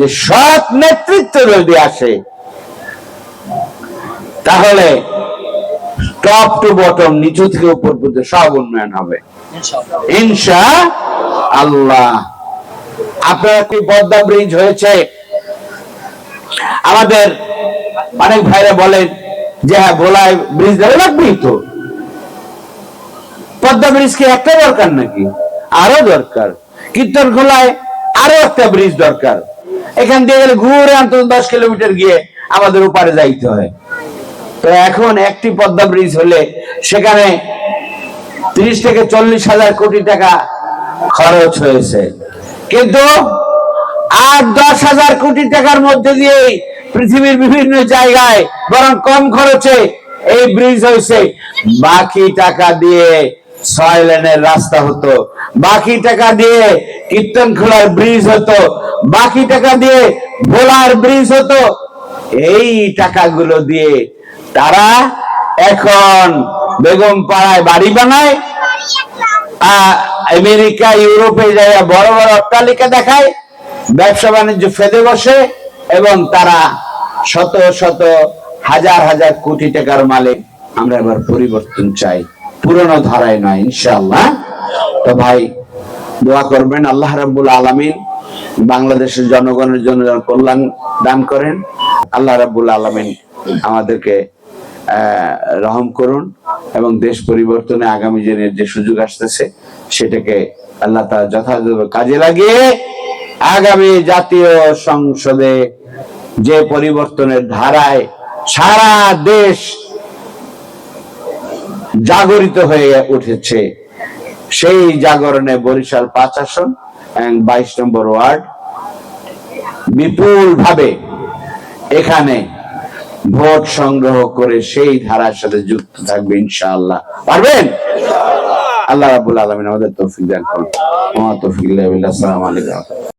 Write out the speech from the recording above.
যে সৎ নেতৃত্ব যদি আসে তাহলে টপ টু বটম, নিচু থেকে উপর পর্যন্ত সব উন্নয়ন হবে ইনশাআল্লাহ। আপনারা কি পদ্মা ব্রিজ হয়েছে? আমাদের অনেক ভাইরা বলেন যে হ্যাঁ ভোলায় ব্রিজ দেওয়া লাগবেই তো। পদ্মা ব্রিজ কি একটা দরকার নাকি? আরো দরকার। কীর্তনখোলায় আরো একটা ব্রিজ দরকার। এখান দিয়ে গেলে ঘুরে অন্তত 10 কিলোমিটার গিয়ে আমাদের ওপারে যাইতে হয়। তো এখন একটি পদ্মা ব্রিজ হলে সেখানে 30 থেকে 40,000 কোটি টাকা খরচ হয়েছে, কিন্তু 8-10,000 কোটি টাকার মধ্যে দিয়ে পৃথিবীর বিভিন্ন জায়গায় বরং কম খরচে এই ব্রিজ হয়েছে। বাকি টাকা দিয়ে 6 লেনের রাস্তা হতো, বাকি টাকা দিয়ে কীর্তনখোলার ব্রিজ হতো, বাকি টাকা দিয়ে ভোলার ব্রিজ হতো। এই টাকাগুলো দিয়ে তারা এখন বেগম পাড়ায় বাড়ি বানায়, আমেরিকা ইউরোপে যায় বড় বড় অট্টালিকা দেখায়, ব্যবসা বাণিজ্য ফেদে বসে, এবং তারা শত শত হাজার হাজার কোটি টাকার মালিক। আমরা এবার পরিবর্তন চাই, পুরনো ধারায় নয় ইনশাআল্লাহ। তো ভাই দোয়া করবেন আল্লাহ রাব্বুল আলামিন বাংলাদেশের জনগণের জন্য কল্যাণ দান করেন। আল্লাহ রাব্বুল আলামিন আমাদেরকে রহম করুন এবং দেশ পরিবর্তনে আগামী দিনের যে সুযোগ আসতেছে সেটাকে আল্লাহ তাআলা যথাযথ কাজে লাগিয়ে আগামী জাতীয় সংসদে যে পরিবর্তনের ধারায় সারা দেশ জাগরিত হয়ে উঠেছে, সেই জাগরণে বরিশাল 5 আসন এবং 22 নম্বর ওয়ার্ড বিপুল ভাবে এখানে ভোট সংগ্রহ করে সেই ধারার সাথে যুক্ত থাকবে ইনশাআল্লাহ। পারবেন? আল্লাহ রাব্বুল আলামিন আমাদের তৌফিক দান করুন। ওয়া তৌফিক ইল্লা বিল্লাহ। আসসালামু আলাইকুম।